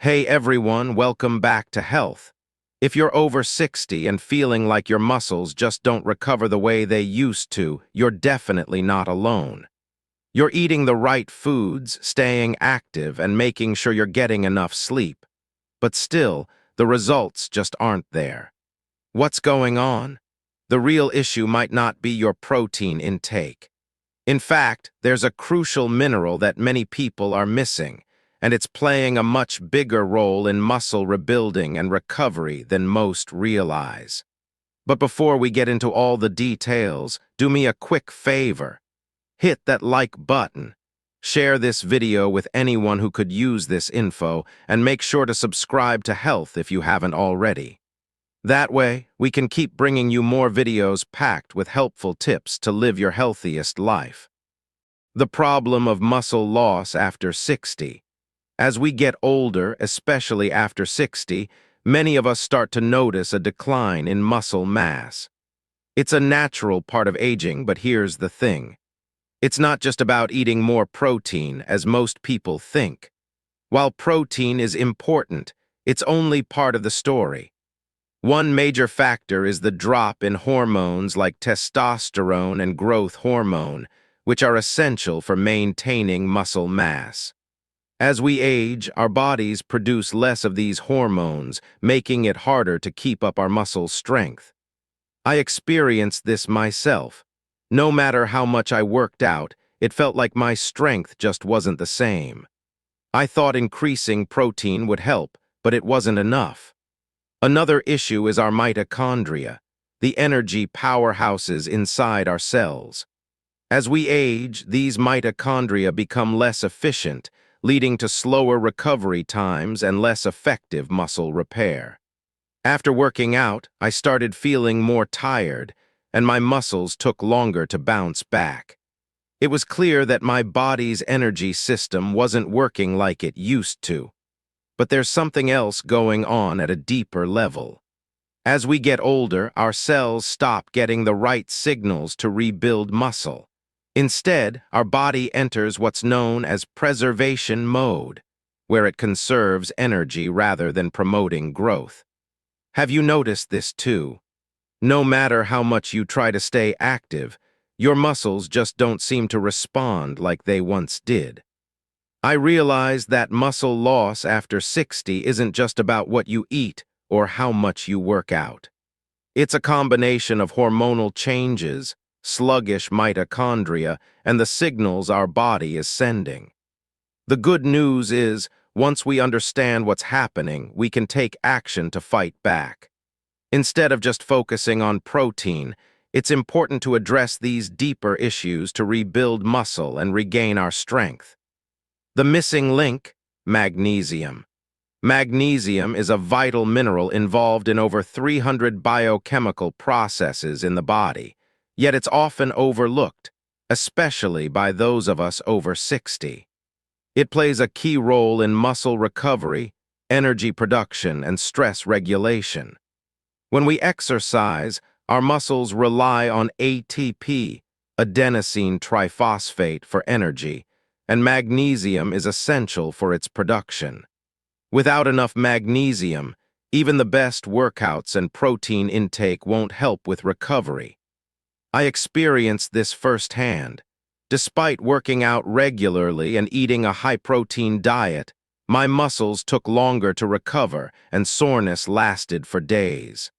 Hey everyone, welcome back to Health. If you're over 60 and feeling like your muscles just don't recover the way they used to, you're definitely not alone. You're eating the right foods, staying active, and making sure you're getting enough sleep. But still, the results just aren't there. What's going on? The real issue might not be your protein intake. In fact, there's a crucial mineral that many people are missing, and it's playing a much bigger role in muscle rebuilding and recovery than most realize. But before we get into all the details, do me a quick favor. Hit that like button. Share this video with anyone who could use this info, and make sure to subscribe to Health if you haven't already. That way, we can keep bringing you more videos packed with helpful tips to live your healthiest life. The problem of muscle loss after 60. As we get older, especially after 60, many of us start to notice a decline in muscle mass. It's a natural part of aging, but here's the thing. It's not just about eating more protein, as most people think. While protein is important, it's only part of the story. One major factor is the drop in hormones like testosterone and growth hormone, which are essential for maintaining muscle mass. As we age, our bodies produce less of these hormones, making it harder to keep up our muscle strength. I experienced this myself. No matter how much I worked out, it felt like my strength just wasn't the same. I thought increasing protein would help, but it wasn't enough. Another issue is our mitochondria, the energy powerhouses inside our cells. As we age, these mitochondria become less efficient, leading to slower recovery times and less effective muscle repair. After working out, I started feeling more tired, and my muscles took longer to bounce back. It was clear that my body's energy system wasn't working like it used to. But there's something else going on at a deeper level. As we get older, our cells stop getting the right signals to rebuild muscle. Instead, our body enters what's known as preservation mode, where it conserves energy rather than promoting growth. Have you noticed this too? No matter how much you try to stay active, your muscles just don't seem to respond like they once did. I realized that muscle loss after 60 isn't just about what you eat or how much you work out. It's a combination of hormonal changes, sluggish mitochondria, and the signals our body is sending. The good news is, once we understand what's happening, we can take action to fight back. Instead of just focusing on protein, it's important to address these deeper issues to rebuild muscle and regain our strength. The missing link, magnesium. Magnesium is a vital mineral involved in over 300 biochemical processes in the body, yet it's often overlooked, especially by those of us over 60. It plays a key role in muscle recovery, energy production, and stress regulation. When we exercise, our muscles rely on ATP, adenosine triphosphate, for energy, and magnesium is essential for its production. Without enough magnesium, even the best workouts and protein intake won't help with recovery. I experienced this firsthand. Despite working out regularly and eating a high-protein diet, my muscles took longer to recover and soreness lasted for days.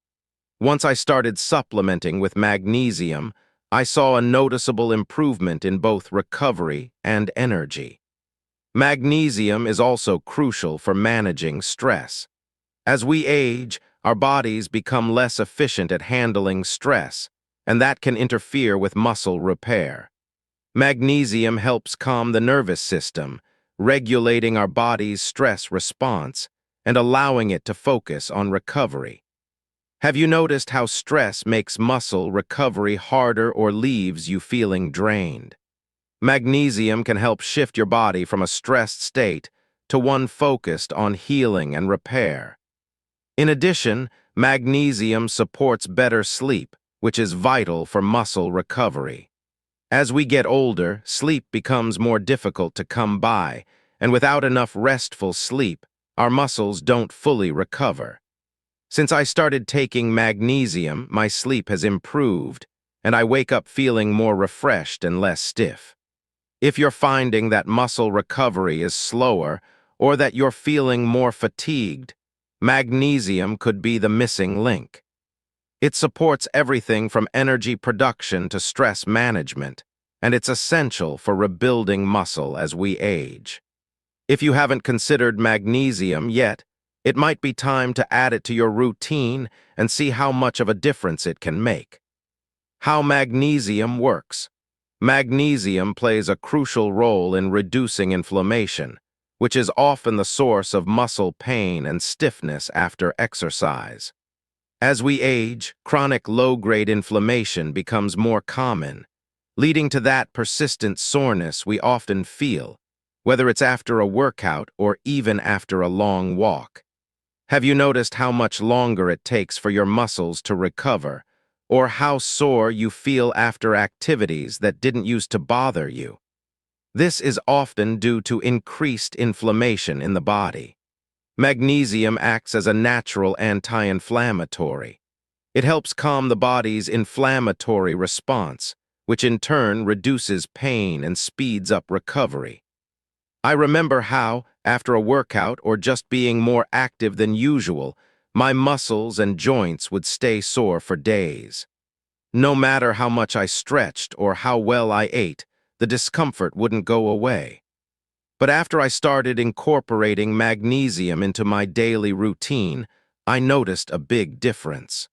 Once I started supplementing with magnesium, I saw a noticeable improvement in both recovery and energy. Magnesium is also crucial for managing stress. As we age, our bodies become less efficient at handling stress, and that can interfere with muscle repair. Magnesium helps calm the nervous system, regulating our body's stress response and allowing it to focus on recovery. Have you noticed how stress makes muscle recovery harder or leaves you feeling drained? Magnesium can help shift your body from a stressed state to one focused on healing and repair. In addition, magnesium supports better sleep, which is vital for muscle recovery. As we get older, sleep becomes more difficult to come by, and without enough restful sleep, our muscles don't fully recover. Since I started taking magnesium, my sleep has improved, and I wake up feeling more refreshed and less stiff. If you're finding that muscle recovery is slower or that you're feeling more fatigued, magnesium could be the missing link. It supports everything from energy production to stress management, and it's essential for rebuilding muscle as we age. If you haven't considered magnesium yet, it might be time to add it to your routine and see how much of a difference it can make. How magnesium works. Magnesium plays a crucial role in reducing inflammation, which is often the source of muscle pain and stiffness after exercise. As we age, chronic low-grade inflammation becomes more common, leading to that persistent soreness we often feel, whether it's after a workout or even after a long walk. Have you noticed how much longer it takes for your muscles to recover, or how sore you feel after activities that didn't used to bother you? This is often due to increased inflammation in the body. Magnesium acts as a natural anti-inflammatory. It helps calm the body's inflammatory response, which in turn reduces pain and speeds up recovery. I remember how, after a workout or just being more active than usual, my muscles and joints would stay sore for days. No matter how much I stretched or how well I ate, the discomfort wouldn't go away. But after I started incorporating magnesium into my daily routine, I noticed a big difference.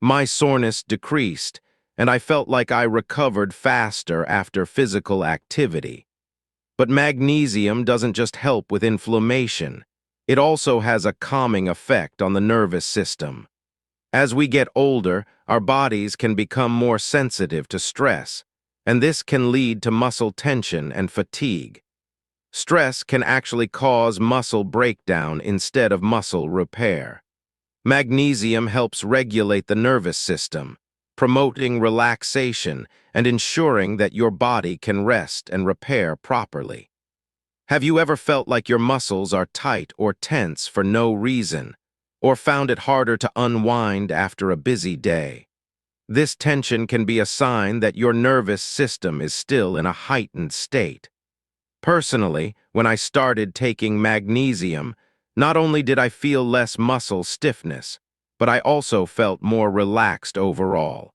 My soreness decreased, and I felt like I recovered faster after physical activity. But magnesium doesn't just help with inflammation. It also has a calming effect on the nervous system. As we get older, our bodies can become more sensitive to stress, and this can lead to muscle tension and fatigue. Stress can actually cause muscle breakdown instead of muscle repair. Magnesium helps regulate the nervous system, promoting relaxation and ensuring that your body can rest and repair properly. Have you ever felt like your muscles are tight or tense for no reason, or found it harder to unwind after a busy day? This tension can be a sign that your nervous system is still in a heightened state. Personally, when I started taking magnesium, not only did I feel less muscle stiffness, but I also felt more relaxed overall.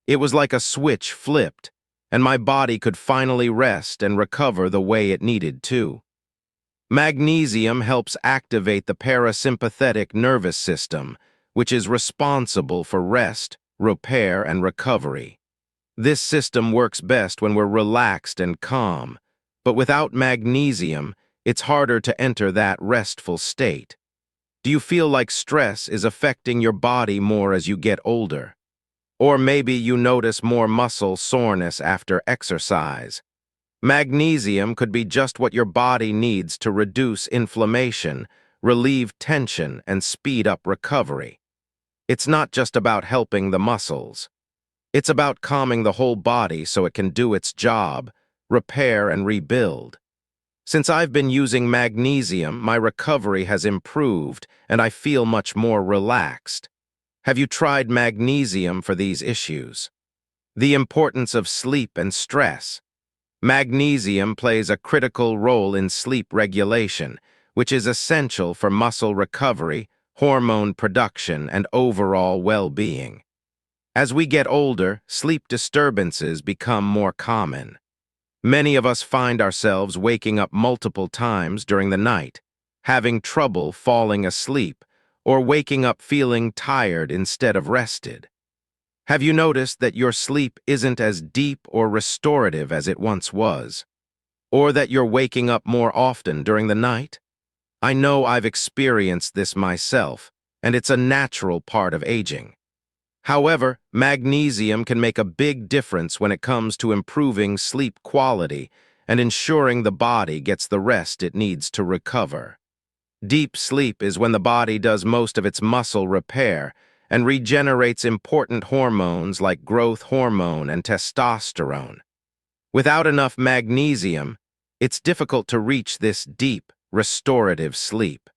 It was like a switch flipped, and my body could finally rest and recover the way it needed to. Magnesium helps activate the parasympathetic nervous system, which is responsible for rest, repair, and recovery. This system works best when we're relaxed and calm, but without magnesium, it's harder to enter that restful state. Do you feel like stress is affecting your body more as you get older? Or maybe you notice more muscle soreness after exercise. Magnesium could be just what your body needs to reduce inflammation, relieve tension, and speed up recovery. It's not just about helping the muscles. It's about calming the whole body so it can do its job, repair and rebuild. Since I've been using magnesium, my recovery has improved and I feel much more relaxed. Have you tried magnesium for these issues? The importance of sleep and stress. Magnesium plays a critical role in sleep regulation, which is essential for muscle recovery, hormone production, and overall well-being. As we get older, sleep disturbances become more common. Many of us find ourselves waking up multiple times during the night, having trouble falling asleep, or waking up feeling tired instead of rested. Have you noticed that your sleep isn't as deep or restorative as it once was? Or that you're waking up more often during the night? I know I've experienced this myself, and it's a natural part of aging. However, magnesium can make a big difference when it comes to improving sleep quality and ensuring the body gets the rest it needs to recover. Deep sleep is when the body does most of its muscle repair and regenerates important hormones like growth hormone and testosterone. Without enough magnesium, it's difficult to reach this deep, restorative sleep.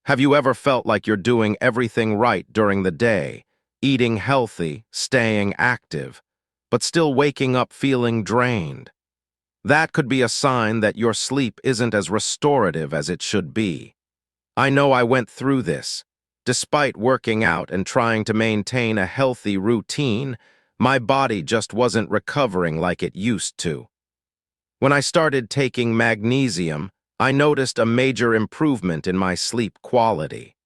Have you ever felt like you're doing everything right during the day, eating healthy, staying active, but still waking up feeling drained? That could be a sign that your sleep isn't as restorative as it should be. I know I went through this. Despite working out and trying to maintain a healthy routine, my body just wasn't recovering like it used to. When I started taking magnesium, I noticed a major improvement in my sleep quality.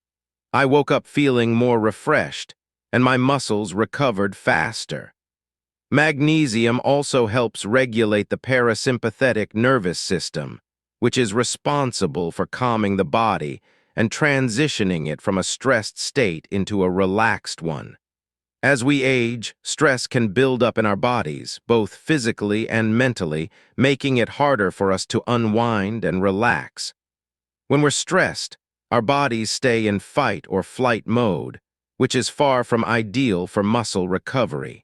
I woke up feeling more refreshed, and my muscles recovered faster. Magnesium also helps regulate the parasympathetic nervous system, which is responsible for calming the body and transitioning it from a stressed state into a relaxed one. As we age, stress can build up in our bodies, both physically and mentally, making it harder for us to unwind and relax. When we're stressed, our bodies stay in fight or flight mode, which is far from ideal for muscle recovery.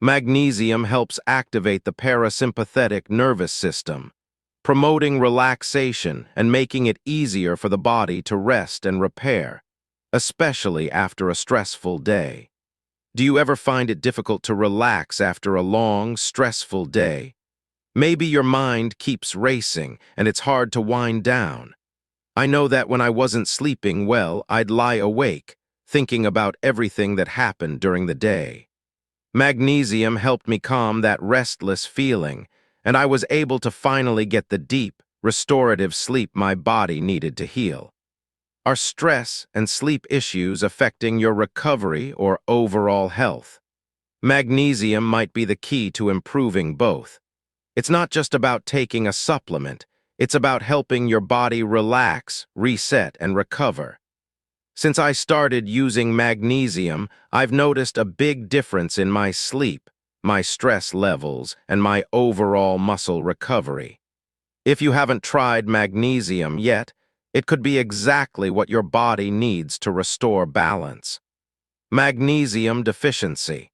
Magnesium helps activate the parasympathetic nervous system, promoting relaxation and making it easier for the body to rest and repair, especially after a stressful day. Do you ever find it difficult to relax after a long, stressful day? Maybe your mind keeps racing and it's hard to wind down. I know that when I wasn't sleeping well, I'd lie awake, thinking about everything that happened during the day. Magnesium helped me calm that restless feeling, and I was able to finally get the deep, restorative sleep my body needed to heal. Are stress and sleep issues affecting your recovery or overall health? Magnesium might be the key to improving both. It's not just about taking a supplement, it's about helping your body relax, reset, and recover. Since I started using magnesium, I've noticed a big difference in my sleep, my stress levels, and my overall muscle recovery. If you haven't tried magnesium yet, it could be exactly what your body needs to restore balance. Magnesium deficiency.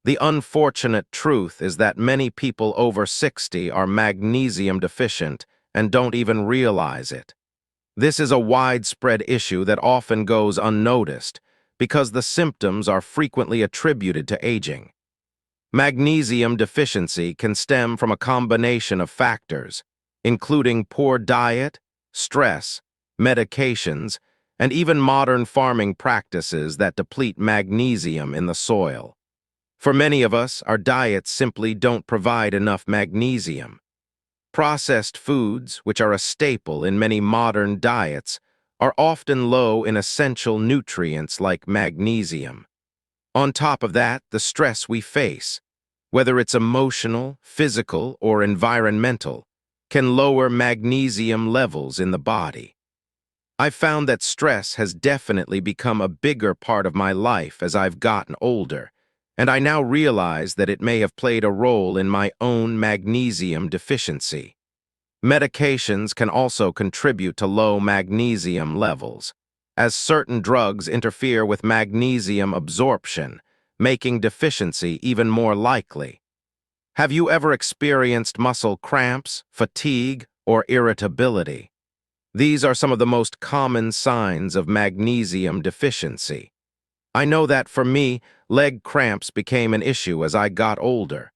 The unfortunate truth is that many people over 60 are magnesium deficient and don't even realize it. This is a widespread issue that often goes unnoticed because the symptoms are frequently attributed to aging. Magnesium deficiency can stem from a combination of factors, including poor diet, stress, medications, and even modern farming practices that deplete magnesium in the soil. For many of us, our diets simply don't provide enough magnesium. Processed foods, which are a staple in many modern diets, are often low in essential nutrients like magnesium. On top of that, the stress we face, whether it's emotional, physical, or environmental, can lower magnesium levels in the body. I've found that stress has definitely become a bigger part of my life as I've gotten older, and I now realize that it may have played a role in my own magnesium deficiency. Medications can also contribute to low magnesium levels, as certain drugs interfere with magnesium absorption, making deficiency even more likely. Have you ever experienced muscle cramps, fatigue, or irritability? These are some of the most common signs of magnesium deficiency. I know that for me, leg cramps became an issue as I got older.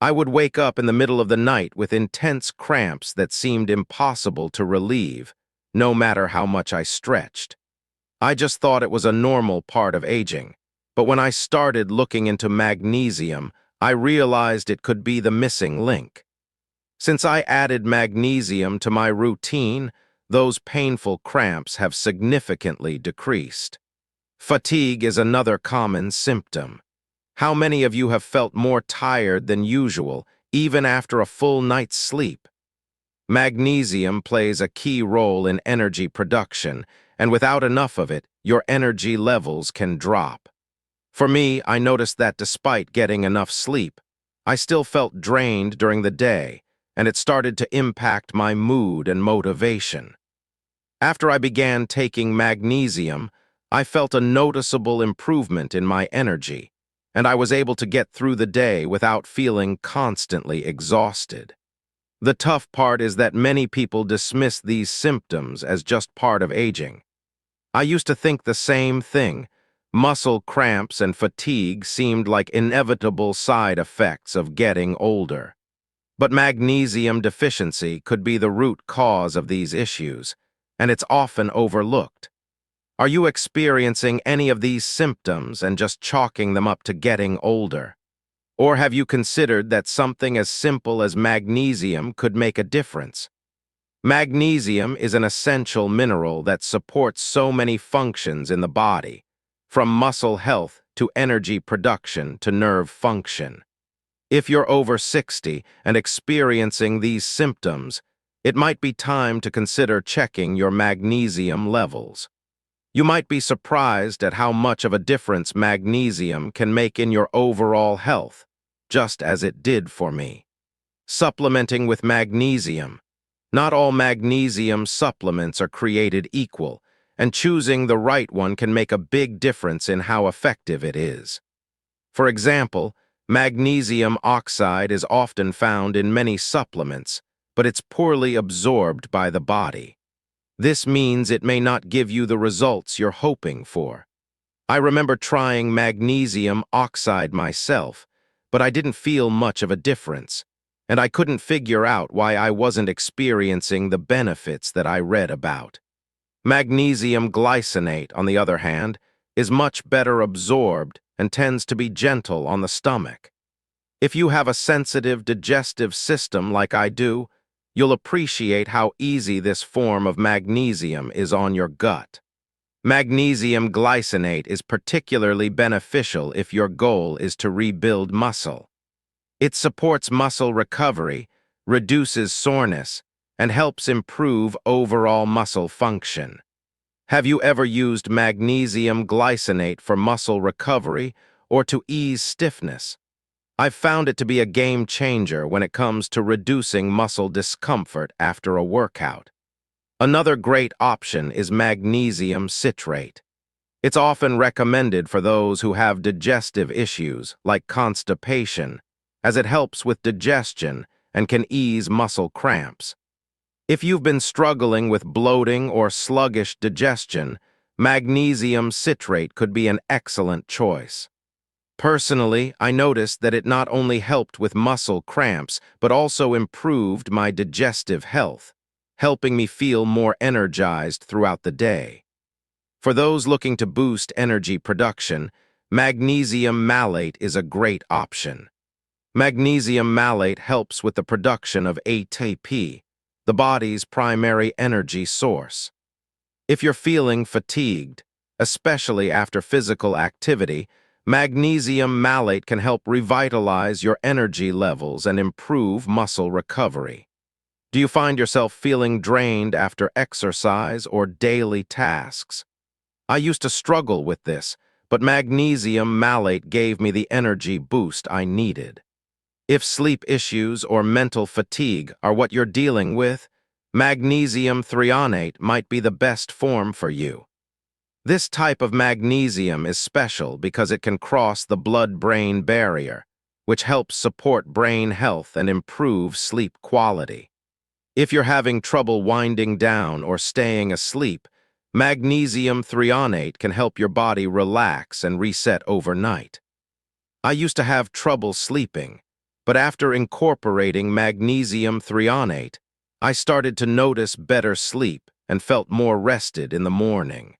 I would wake up in the middle of the night with intense cramps that seemed impossible to relieve, no matter how much I stretched. I just thought it was a normal part of aging, but when I started looking into magnesium, I realized it could be the missing link. Since I added magnesium to my routine, those painful cramps have significantly decreased. Fatigue is another common symptom. How many of you have felt more tired than usual, even after a full night's sleep? Magnesium plays a key role in energy production, and without enough of it, your energy levels can drop. For me, I noticed that despite getting enough sleep, I still felt drained during the day, and it started to impact my mood and motivation. After I began taking magnesium, I felt a noticeable improvement in my energy, and I was able to get through the day without feeling constantly exhausted. The tough part is that many people dismiss these symptoms as just part of aging. I used to think the same thing. Muscle cramps and fatigue seemed like inevitable side effects of getting older. But magnesium deficiency could be the root cause of these issues, and it's often overlooked. Are you experiencing any of these symptoms and just chalking them up to getting older? Or have you considered that something as simple as magnesium could make a difference? Magnesium is an essential mineral that supports so many functions in the body, from muscle health to energy production to nerve function. If you're over 60 and experiencing these symptoms, it might be time to consider checking your magnesium levels. You might be surprised at how much of a difference magnesium can make in your overall health, just as it did for me. Supplementing with magnesium. Not all magnesium supplements are created equal, and choosing the right one can make a big difference in how effective it is. For example, magnesium oxide is often found in many supplements, but it's poorly absorbed by the body. This means it may not give you the results you're hoping for. I remember trying magnesium oxide myself, but I didn't feel much of a difference, and I couldn't figure out why I wasn't experiencing the benefits that I read about. Magnesium glycinate, on the other hand, is much better absorbed and tends to be gentle on the stomach. If you have a sensitive digestive system like I do, you'll appreciate how easy this form of magnesium is on your gut. Magnesium glycinate is particularly beneficial if your goal is to rebuild muscle. It supports muscle recovery, reduces soreness, and helps improve overall muscle function. Have you ever used magnesium glycinate for muscle recovery or to ease stiffness? I've found it to be a game changer when it comes to reducing muscle discomfort after a workout. Another great option is magnesium citrate. It's often recommended for those who have digestive issues like constipation, as it helps with digestion and can ease muscle cramps. If you've been struggling with bloating or sluggish digestion, magnesium citrate could be an excellent choice. Personally, I noticed that it not only helped with muscle cramps, but also improved my digestive health, helping me feel more energized throughout the day. For those looking to boost energy production, magnesium malate is a great option. Magnesium malate helps with the production of ATP, the body's primary energy source. If you're feeling fatigued, especially after physical activity, magnesium malate can help revitalize your energy levels and improve muscle recovery. Do you find yourself feeling drained after exercise or daily tasks? I used to struggle with this, but magnesium malate gave me the energy boost I needed. If sleep issues or mental fatigue are what you're dealing with, magnesium threonate might be the best form for you. This type of magnesium is special because it can cross the blood-brain barrier, which helps support brain health and improve sleep quality. If you're having trouble winding down or staying asleep, magnesium threonate can help your body relax and reset overnight. I used to have trouble sleeping, but after incorporating magnesium threonate, I started to notice better sleep and felt more rested in the morning.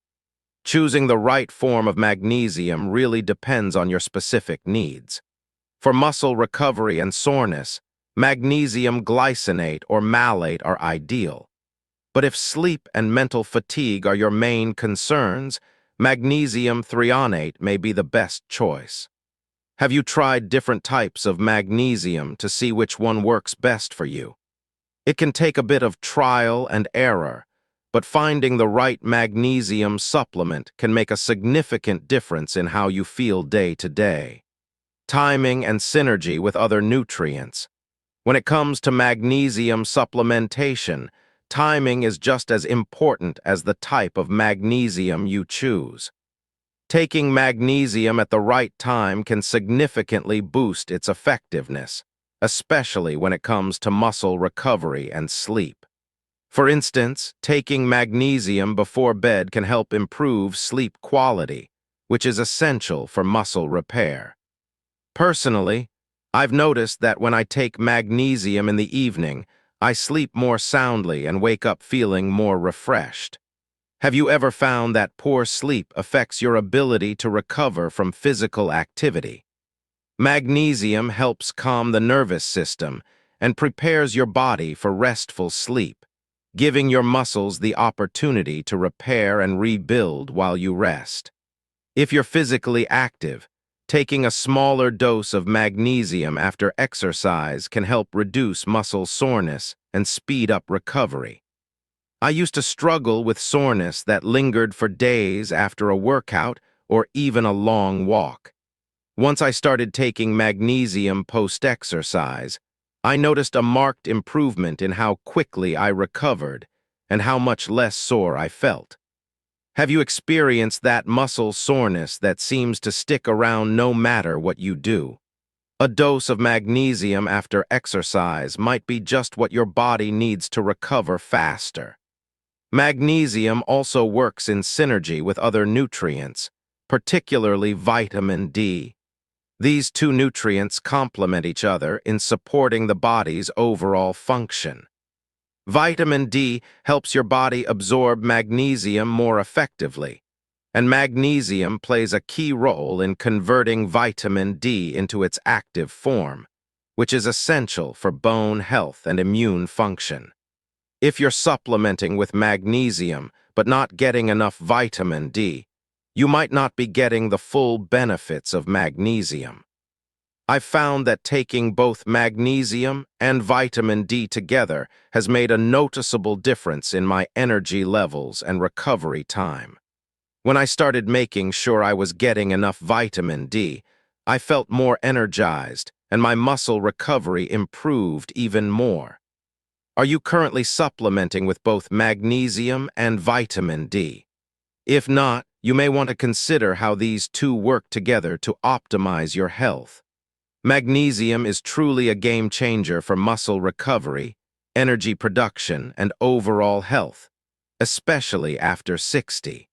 Choosing the right form of magnesium really depends on your specific needs. For muscle recovery and soreness, magnesium glycinate or malate are ideal. But if sleep and mental fatigue are your main concerns, magnesium threonate may be the best choice. Have you tried different types of magnesium to see which one works best for you? It can take a bit of trial and error, but finding the right magnesium supplement can make a significant difference in how you feel day to day. Timing and synergy with other nutrients. When it comes to magnesium supplementation, timing is just as important as the type of magnesium you choose. Taking magnesium at the right time can significantly boost its effectiveness, especially when it comes to muscle recovery and sleep. For instance, taking magnesium before bed can help improve sleep quality, which is essential for muscle repair. Personally, I've noticed that when I take magnesium in the evening, I sleep more soundly and wake up feeling more refreshed. Have you ever found that poor sleep affects your ability to recover from physical activity? Magnesium helps calm the nervous system and prepares your body for restful sleep, giving your muscles the opportunity to repair and rebuild while you rest. If you're physically active, taking a smaller dose of magnesium after exercise can help reduce muscle soreness and speed up recovery. I used to struggle with soreness that lingered for days after a workout or even a long walk. Once I started taking magnesium post-exercise, I noticed a marked improvement in how quickly I recovered and how much less sore I felt. Have you experienced that muscle soreness that seems to stick around no matter what you do? A dose of magnesium after exercise might be just what your body needs to recover faster. Magnesium also works in synergy with other nutrients, particularly vitamin D. These two nutrients complement each other in supporting the body's overall function. Vitamin D helps your body absorb magnesium more effectively, and magnesium plays a key role in converting vitamin D into its active form, which is essential for bone health and immune function. If you're supplementing with magnesium but not getting enough vitamin D, you might not be getting the full benefits of magnesium. I've found that taking both magnesium and vitamin D together has made a noticeable difference in my energy levels and recovery time. When I started making sure I was getting enough vitamin D, I felt more energized and my muscle recovery improved even more. Are you currently supplementing with both magnesium and vitamin D? If not, you may want to consider how these two work together to optimize your health. Magnesium is truly a game changer for muscle recovery, energy production, and overall health, especially after 60.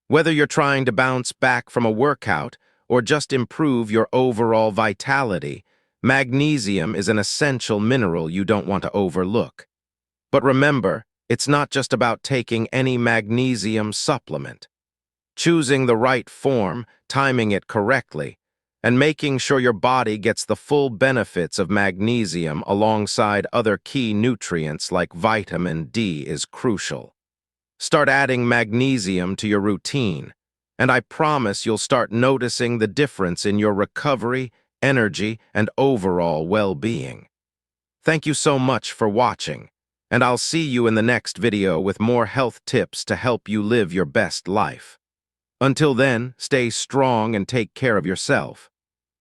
Whether you're trying to bounce back from a workout or just improve your overall vitality, magnesium is an essential mineral you don't want to overlook. But remember, it's not just about taking any magnesium supplement. Choosing the right form, timing it correctly, and making sure your body gets the full benefits of magnesium alongside other key nutrients like vitamin D is crucial. Start adding magnesium to your routine, and I promise you'll start noticing the difference in your recovery, energy, and overall well-being. Thank you so much for watching, and I'll see you in the next video with more health tips to help you live your best life. Until then, stay strong and take care of yourself.